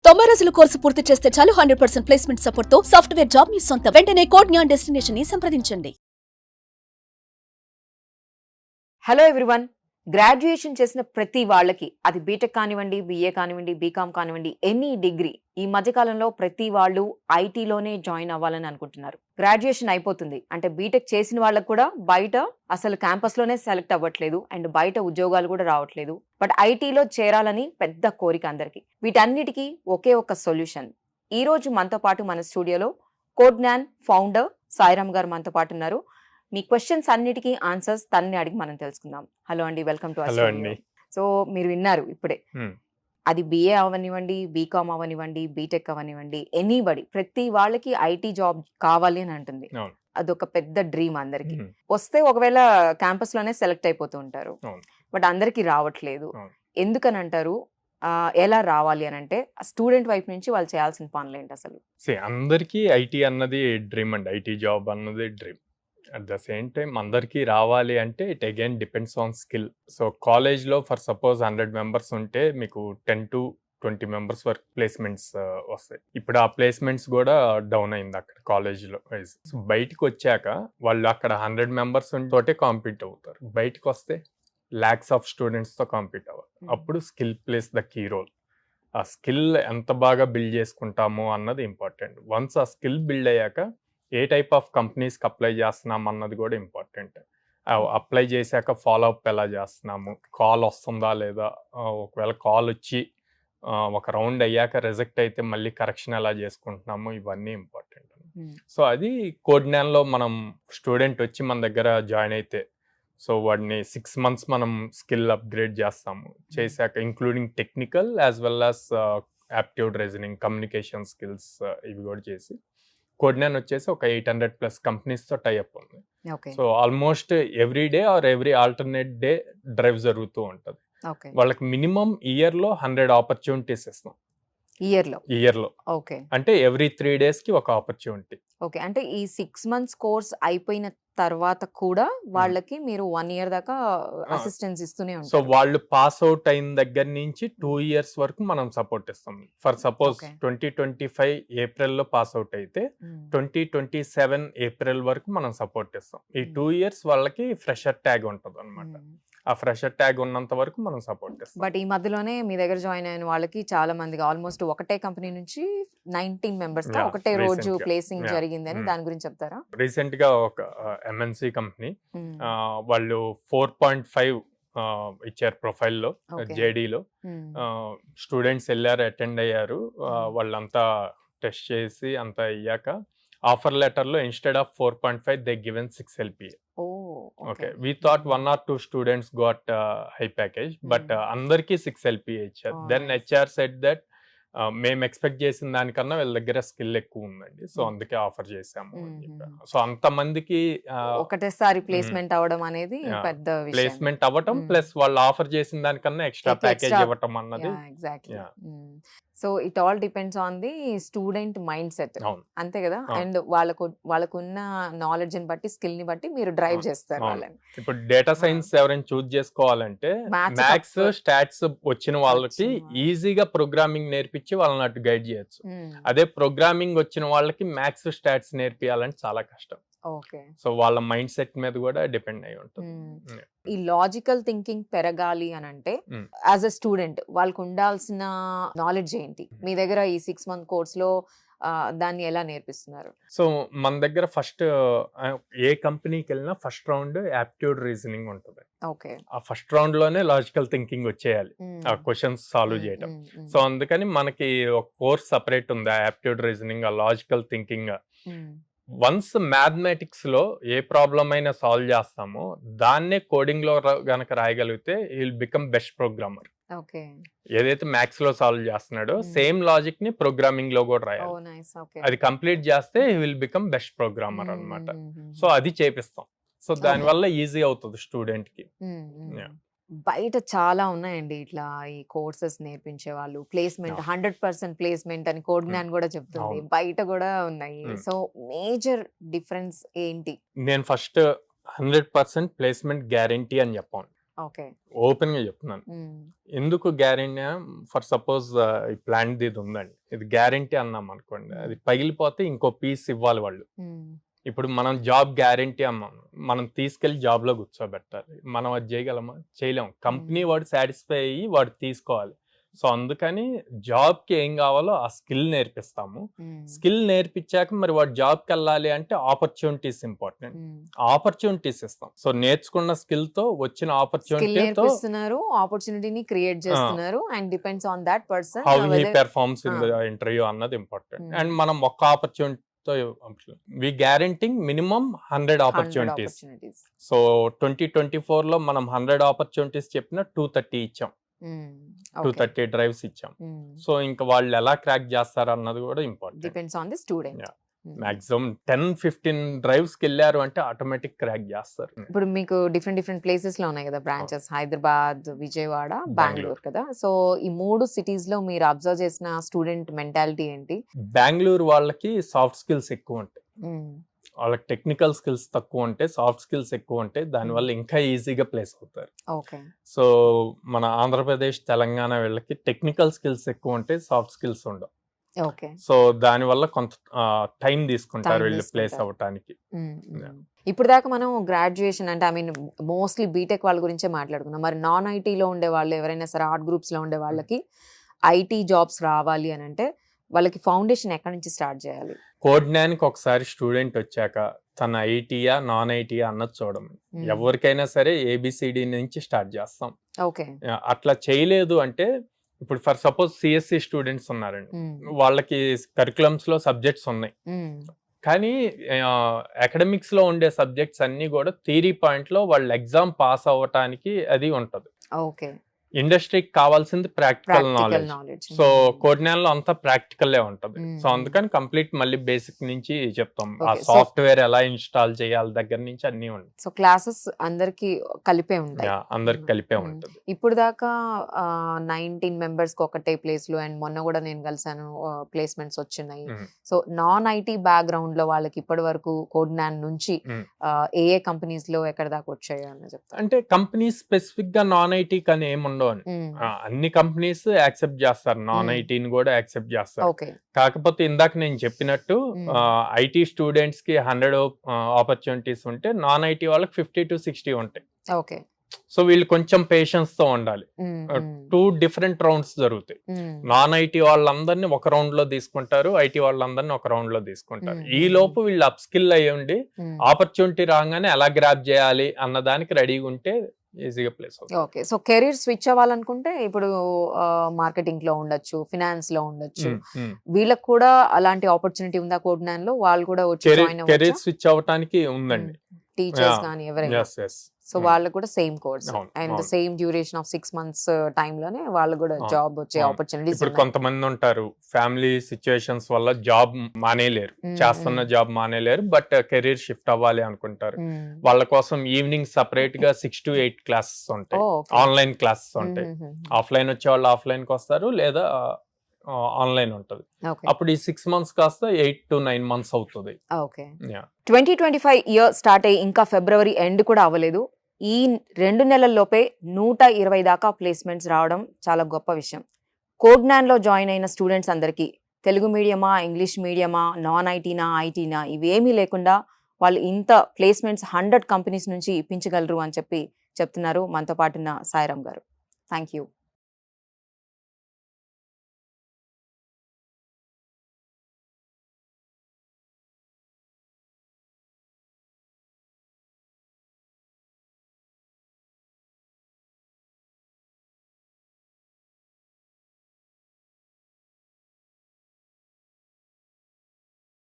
90 రోజుల కోర్సు పూర్తి చేస్తే చాలు 100% ప్లేస్మెంట్ సపోర్ట్ తో సాఫ్ట్వేర్ జాబ్ మీ సొంతం. వెంటనే కోడ్ జ్ఞాన్ డెస్టినేషన్ ని సంప్రదించండి. హలో ఎవ్రీవన్, గ్రాడ్యుయేషన్ చేసిన ప్రతి వాళ్ళకి అది బీటెక్ కానివ్వండి, బీఏ కానివ్వండి, బీకామ్ కానివ్వండి, ఎనీ డిగ్రీ ఈ మధ్యకాలంలో ప్రతి వాళ్ళు ఐటీలోనే జాయిన్ అవ్వాలని అనుకుంటున్నారు. గ్రాడ్యుయేషన్ అయిపోతుంది అంటే బీటెక్ చేసిన వాళ్ళకు కూడా బయట అసలు క్యాంపస్లోనే సెలెక్ట్ అవ్వట్లేదు అండ్ బయట ఉద్యోగాలు కూడా రావట్లేదు. బట్ ఐటీలో చేరాలని పెద్ద కోరిక అందరికి. వీటన్నిటికీ ఒకే ఒక సొల్యూషన్. ఈ రోజు మనతో పాటు మన స్టూడియోలో కోడ్ జ్ఞాన్ ఫౌండర్ సాయిరామ్ గారు మనతో పాటు ఉన్నారు. మీ క్వశ్చన్స్ అన్నిటికీ ఆన్సర్స్ తనని అడిగి మనం తెలుసుకుందాం. హలో అండి, welcome to our studio. So మీరు విన్నారు ఇప్పుడే, అది బిఏ అవనివ్వండి, బీకామ్ అవనివ్వండి, బీటెక్ అవనివ్వండి, ఎనీబడి ప్రతి వాళ్ళకి ఐటీ జాబ్ కావాలి అని అంటుంది. అదొక పెద్ద డ్రీమ్ అందరికి. వస్తే ఒకవేళ క్యాంపస్ లోనే సెలెక్ట్ అయిపోతూ ఉంటారు, బట్ అందరికి రావట్లేదు. ఎందుకని అంటారు? ఎలా రావాలి అని అంటే స్టూడెంట్ వైపు నుంచి వాళ్ళు చేయాల్సిన పనులు ఏంటి అసలు? అందరికీ ఐటీ అన్నది డ్రీమ్ అండి, ఐటీ జాబ్ అన్నది dream. At the same time అందరికీ రావాలి అంటే it again depends on skill. So కాలేజ్లో ఫర్ సపోజ్ 100 మెంబర్స్ ఉంటే మీకు 10 to 20 మెంబర్స్ వరకు ప్లేస్మెంట్స్ వస్తాయి. ఇప్పుడు ఆ ప్లేస్మెంట్స్ కూడా డౌన్ అయింది అక్కడ కాలేజ్లో. సో బయటకు వచ్చాక వాళ్ళు అక్కడ 100 మెంబర్స్ తోటే కాంపీట్ అవుతారు. బయటకు వస్తే ల్యాక్స్ ఆఫ్ స్టూడెంట్స్తో కాంపీట్ అవ్వాలి. అప్పుడు skill plays the key role. ఆ స్కిల్ ఎంత బాగా బిల్డ్ చేసుకుంటామో అన్నది ఇంపార్టెంట్. వన్స్ ఆ స్కిల్ బిల్డ్ అయ్యాక ఏ టైప్ ఆఫ్ కంపెనీస్కి అప్లై చేస్తున్నాం అన్నది కూడా ఇంపార్టెంట్. అప్లై చేశాక ఫాలో అప్ ఎలా చేస్తున్నాము, కాల్ వస్తుందా లేదా, ఒకవేళ కాల్ వచ్చి ఒక రౌండ్ అయ్యాక రిజెక్ట్ అయితే మళ్ళీ కరెక్షన్ ఎలా చేసుకుంటున్నాము, ఇవన్నీ ఇంపార్టెంట్. సో అది కోడ్ జ్ఞాన్లో మనం స్టూడెంట్ వచ్చి మన దగ్గర జాయిన్ అయితే సో వాడిని 6 months మనం స్కిల్ అప్గ్రేడ్ చేస్తాము. చేశాక including technical as well as aptitude, reasoning, communication skills ఇవి కూడా చేసి కోడ్ జ్ఞాన్ వచ్చేసి ఒక 800+ కంపెనీస్తో టైఅప్ ఉంది. So almost every day or every alternate day drive జరుగుతూ ఉంటుంది. వాళ్ళకి మినిమం ఇయర్లో 100 ఆపర్చునిటీస్ ఇస్తాం. ఇయర్లో అంటే ఎవ్రీ 3 daysకి ఒక ఆపర్చునిటీ. ఓకే, అంటే ఈ 6 months కోర్స్ అయిపోయిన తర్వాత కూడా వాళ్ళకి మీరు 1 year దాకా అసిస్టెన్స్ ఇస్తూనే ఉంటారు. సో వాళ్ళు పాస్ అవుట్ అయిన దగ్గర నుంచి 2 years వరకు మనం సపోర్ట్ ఇస్తాం. ఫర్ సపోజ్ 2025 ఏప్రిల్లో పాస్ అవుట్ అయితే 2027 ఏప్రిల్ వరకు మనం సపోర్ట్ ఇస్తాం. ఈ 2 years వాళ్ళకి ఫ్రెషర్ ట్యాగ్ ఉంటుంది అనమాట. ఆ ఫ్రెషర్ ట్యాగ్ ఉన్నంత వరకు మనం సపోర్ట్ చేస్తాం. బట్ ఈ మధ్యలోనే మీ దగ్గర జాయిన్ అయిన వాళ్ళకి చాలా మందికి ఆల్మోస్ట్ ఒకటే కంపెనీ నుంచి 19 members ఒకటే రోజు ప్లేసింగ్ జరిగిందని దాని గురించి చెప్తారా? రీసెంట్ గా ఒక ఎంఎన్సి కంపెనీ వాళ్ళు 4.5 ఇచ్చారు ప్రొఫైల్లో, జేడీలో. స్టూడెంట్స్ వెళ్ళారు, అటెండ్ అయ్యారు. వాళ్ళంతా టెస్ట్ చేసి అంతా అయ్యాక ఆఫర్ లెటర్లో instead of 4.5 they given 6 LPA. Okay, we thought 1 or 2 students got high package, but అందరికి 6 LPA ఇచ్చారు. Then HR said that మేము ఎక్స్పెక్ట్ చేసిన దానికన్నా వీళ్ళ దగ్గర స్కిల్ ఎక్కువ ఉందండి, సో అందుకే ఆఫర్ చేసాము. సో అంతమందికి ఒకటేసారి ప్లేస్మెంట్ అవ్వడం అనేది పెద్ద విషయం. ప్లేస్మెంట్ అవ్వటం ప్లస్ వాళ్ళు ఆఫర్ చేసిన దానికన్నా ఎక్స్ట్రా ప్యాకేజ్ ఇవ్వటం అన్నది. Exactly. So it all depends on the student mind set, అంతే కదా. అండ్ వాళ్ళకున్న నాలెడ్జ్ ని బట్టి, స్కిల్ ని బట్టి మీరు డ్రైవ్ చేస్తారు వాళ్ళని. ఇప్పుడు డేటా సైన్స్ ఎవరైనా చూస్ చేసుకోవాలంటే మ్యాథ్స్, స్టాట్స్ వచ్చిన వాళ్ళకి ఈజీగా ప్రోగ్రామింగ్ నేర్పించి వాళ్ళని అటు గైడ్ చేయొచ్చు. అదే ప్రోగ్రామింగ్ వచ్చిన వాళ్ళకి మ్యాథ్స్, స్టాట్స్ నేర్పియాలంటే చాలా కష్టం. సో వాళ్ళ మైండ్ సెట్ మీద కూడా డిపెండ్ అయి ఉంటుంది. ఈ లాజికల్ థింకింగ్ పెరగాలి అని అంటే యాజ్ అ స్టూడెంట్ వాళ్ళకు ఉండాల్సిన నాలెడ్జ్ ఏంటి? మీ దగ్గర ఈ 6 month కోర్స్ లో దాన్ని ఎలా నేర్పిస్తున్నారు? సో మన దగ్గర ఫస్ట్ ఏ కంపెనీకి వెళ్ళినా ఫస్ట్ రౌండ్ యాప్టిట్యూడ్, రీజనింగ్ ఉంటుంది. ఆ ఫస్ట్ రౌండ్ లోనే లాజికల్ థింకింగ్ వచ్చేయాలి, ఆ క్వశ్చన్స్ సాల్వ్ చేయడం. సో అందుకని మనకి ఒక కోర్స్ సపరేట్ ఉంది, ఆ యాప్టిట్యూడ్, రీజనింగ్, ఆ లాజికల్ థింకింగ్. వన్స్ మ్యాథమెటిక్స్ లో ఏ ప్రాబ్లం అయినా సాల్వ్ చేస్తామో దాన్నే కోడింగ్ లో గనక రాయగలిగితే he will become best programmer. ఏదైతే మ్యాథ్స్ లో సాల్వ్ చేస్తున్నాడో సేమ్ లాజిక్ ని ప్రోగ్రామింగ్ లో కూడా రాయాలి. అది కంప్లీట్ చేస్తే he will become best programmer అన్నమాట. సో అది చేపిస్తాం. సో దానివల్ల ఈజీ అవుతుంది స్టూడెంట్ కి. బయట చాలా ఉన్నాయండి ఇట్లా ఈ కోర్సెస్ నేర్పించే వాళ్ళు. ప్లేస్మెంట్ 100% ప్లేస్మెంట్ అని కోడ్ జ్ఞాన్ కూడా చెప్తుంది, బయట కూడా ఉన్నాయి. సో మేజర్ డిఫరెన్స్ ఏంటి? నేను ఫస్ట్ 100% ప్లేస్మెంట్ గ్యారంటీ అని చెప్పాను. ఓకే. ఓపెన్ గా చెప్తున్నాను. ఎందుకు గ్యారెంటీ? ఫర్ సపోజ్ ఈ ప్లాంట్ ఇది ఉందండి, ఇది గ్యారెంటీ అన్నాం అనుకోండి, అది పగిలిపోతే ఇంకో పీస్ ఇవ్వాలి వాళ్ళు. ఇప్పుడు మనం జాబ్ గ్యారెంటీ అన్నాం, మనం తీసుకెళ్లి జాబ్ లో కూర్చోబెట్టాలి. మనం అది చేయగలమా? చేయలేము. కంపెనీ వాడు సాటిస్ఫై అయ్యి వాడు తీసుకోవాలి. సో అందుకని జాబ్ కి ఏం కావాలో ఆ స్కిల్ నేర్పిస్తాము. స్కిల్ నేర్పించాక మరి వాడు జాబ్ కి వెళ్ళాలి అంటే ఆపర్చునిటీస్ ఇంపార్టెంట్. ఆపర్చునిటీస్ ఇస్తాం. సో నేర్చుకున్న స్కిల్ తో వచ్చిన ఆపర్చునిటీతో ఆపర్చునిటీని క్రియేట్ చేస్తున్నారు and depends on that person how he performs in the interview అన్నది ఇంపార్టెంట్. అండ్ మనం ఒక్క ఆపర్చునిటీ వి గ్యారెంటింగ్ మినిమం 100 ఆపర్చునిటీస్. సో 2024 లో మనం 100 ఆపర్చునిటీస్ చెప్పిన 230 ఇచ్చాం, 230 డ్రైవ్స్ ఇచ్చాం. సో ఇంకా వాళ్ళు ఎలా క్రాక్ చేస్తారు అన్నది కూడా important. Depends on the student. Maximum 10-15 drives కి వెళ్ళారు అంటే ఆటోమేటిక్ క్రాక్ చేస్తారు. ఇప్పుడు మీకు డిఫరెంట్ ప్లేసెస్ లో ఉన్నాయి కదా బ్రాంచెస్, హైదరాబాద్, విజయవాడ, బెంగళూరు కదా. సో ఈ 3 సిటీస్ లో మీరు అబ్జర్వ్ చేసిన స్టూడెంట్ మెంటాలిటీ ఏంటి? బెంగళూరు వాళ్ళకి సాఫ్ట్ స్కిల్స్ ఎక్కువ ఉంటాయి, వాళ్ళకి టెక్నికల్ స్కిల్స్ తక్కువ ఉంటాయి, సాఫ్ట్ స్కిల్స్ ఎక్కువ ఉంటాయి. దానివల్ల ఇంకా ఈజీగా ప్లేస్ అవుతారు. సో మన ఆంధ్రప్రదేశ్, తెలంగాణ వీళ్ళకి టెక్నికల్ స్కిల్స్ ఎక్కువ ఉంటాయి, సాఫ్ట్ స్కిల్స్ ఉండవు. సో దానివల్ల కొంత టైం తీసుకుంటారు వీళ్ళు ప్లేస్ అవ్వటానికి. ఇప్పుడు దాకా మనం గ్రాడ్యుయేషన్ అంటే మోస్ట్లీ బీటెక్ వాళ్ళ గురించే మాట్లాడుకున్నాం. మరి నాన్ ఐటీలో ఉండే వాళ్ళు ఎవరైనా సరే, ఆర్ట్ గ్రూప్స్ లో ఉండే వాళ్ళకి ఐటీ జాబ్స్ రావాలి అని అంటే వాళ్ళకి ఫౌండేషన్ ఎక్కడి నుంచి స్టార్ట్ చేయాలి? కోడ్నానికి ఒకసారి స్టూడెంట్ వచ్చాక తన ఐటీయా నాన్ ఐటీయా అన్నది చూడడం. ఎవరికైనా సరే ఏబిసిడి నుంచి స్టార్ట్ చేస్తాం. అట్లా చేయలేదు అంటే ఇప్పుడు ఫర్ సపోజ్ సిఎస్సి స్టూడెంట్స్ ఉన్నారండి, వాళ్ళకి కరికులమ్స్ లో సబ్జెక్ట్స్ ఉన్నాయి, కానీ అకాడమిక్స్ లో ఉండే సబ్జెక్ట్స్ అన్ని కూడా థియరీ పాయింట్ లో వాళ్ళు ఎగ్జామ్ పాస్ అవ్వటానికి అది ఉంటది. ఇండస్ట్రీకి కావాల్సింది ప్రాక్టికల్ నాలెడ్జ్. సో కోడ్నాన్లో అంతా ప్రాక్టికల్లే ఉంటది. సో అందుకని కంప్లీట్ మళ్ళీ బేసిక్ నుంచి చెప్తాం. ఆ సాఫ్ట్వేర్ ఎలా ఇన్స్టాల్ చేయాలి దగ్గర నుంచి అన్ని ఉంటాయి. సో క్లాసెస్ అందరికి కలిపే ఉంటాయి. అందరికి కలిపే ఉంటుంది. ఇప్పుడు దాకా 19 మెంబర్స్ కి ఒకటే ప్లేస్ లో, అండ్ మొన్న కూడా నేను కలిసాను, ప్లేస్మెంట్స్ వచ్చినాయి. సో నాన్ ఐటీ బ్యాక్గ్రౌండ్ లో వాళ్ళకి ఇప్పటి వరకు కోడ్నాన్ నుంచి ఏ కంపెనీస్ లో ఎక్కడ దాకా వచ్చాయో అని చెప్తాను. అంటే కంపెనీస్ స్పెసిఫిక్ గా నాన్ ఐటీ కానీ ఏముండవు. అన్ని కంపెనీస్ యాక్సెప్ట్ చేస్తారు, నాన్ ఐటీని కూడా యాక్సెప్ట్ చేస్తారు. కాకపోతే ఇందాక నేను చెప్పినట్టు ఐటీ స్టూడెంట్స్ కి 100 ఆపర్చునిటీస్ ఉంటే నాన్ ఐటీ వాళ్ళకి 50 to 60 ఉంటాయి. సో వీళ్ళు కొంచెం పేషెన్స్ తో ఉండాలి. 2 డిఫరెంట్ రౌండ్స్ జరుగుతాయి. నాన్ ఐటీ వాళ్ళందరినీ ఒక రౌండ్ లో తీసుకుంటారు, ఐటీ వాళ్ళందరినీ ఒక రౌండ్ లో తీసుకుంటారు. ఈ లోపు వీళ్ళు అప్ స్కిల్ అయ్యి ఉండి ఆపర్చునిటీ రాగానే ఎలా గ్రాబ్ చేయాలి అన్న దానికి రెడీగా ఉంటే ఈజీగా ప్లేస్ అవుతుంది. ఓకే. సో కెరీర్ స్విచ్ అవ్వాలనుకుంటే ఇప్పుడు మార్కెటింగ్ లో ఉండొచ్చు, ఫినాన్స్ లో ఉండొచ్చు, వీళ్ళకి కూడా అలాంటి ఆపర్చునిటీ ఉందా కోడ్నాన్ లో? వాళ్ళు కూడా కెరీర్ స్విచ్ అవ్వడానికి ఉందండి, టీచర్స్ కానీ ఎవరైనా. సో వాళ్ళకి కూడా same course and same duration of 6 months time లోనే వాళ్ళు కూడా జాబ్ వచ్చే ఆపర్చునిటీస్. ఇప్పుడు కొంతమంది ఉంటారు ఫ్యామిలీ సిచ్యువేషన్స్ వల్ల జాబ్ మానేలేరు, చేస్తున్న జాబ్ మానేలేరు, బట్ కెరీర్ షిఫ్ట్ అవ్వాలి అనుకుంటారు. వాళ్ళ కోసం ఈవినింగ్ సపరేట్ గా 6 to 8 క్లాసెస్ ఉంటాయి, ఆన్లైన్ క్లాసెస్ ఉంటాయి. ఆఫ్లైన్ వచ్చే వాళ్ళు ఆఫ్లైన్ కి వస్తారు, లేదా ఆన్లైన్ ఉంటది. అప్పుడు ఈ 6 months కాస్త 8 to 9 months అవుతుంది. 2025 ఇయర్ స్టార్ట్ అయ్యి ఇంకా ఫిబ్రవరి ఎండ్ కూడా అవ్వలేదు. ఈ 2 నెలల్లోపే 120 దాకా ప్లేస్మెంట్స్ రావడం చాలా గొప్ప విషయం. కోడ్నాన్ లో జాయిన్ అయిన స్టూడెంట్స్ అందరికీ తెలుగు మీడియమా, ఇంగ్లీష్ మీడియమా, నాన్ ఐటీనా, ఐటీనా ఇవేమీ లేకుండా వాళ్ళు ఇంత ప్లేస్మెంట్స్ 100 కంపెనీస్ నుంచి ఇప్పించగలరు అని చెప్తున్నారు మనతో పాటున్న సాయిరామ్ గారు. Thank you.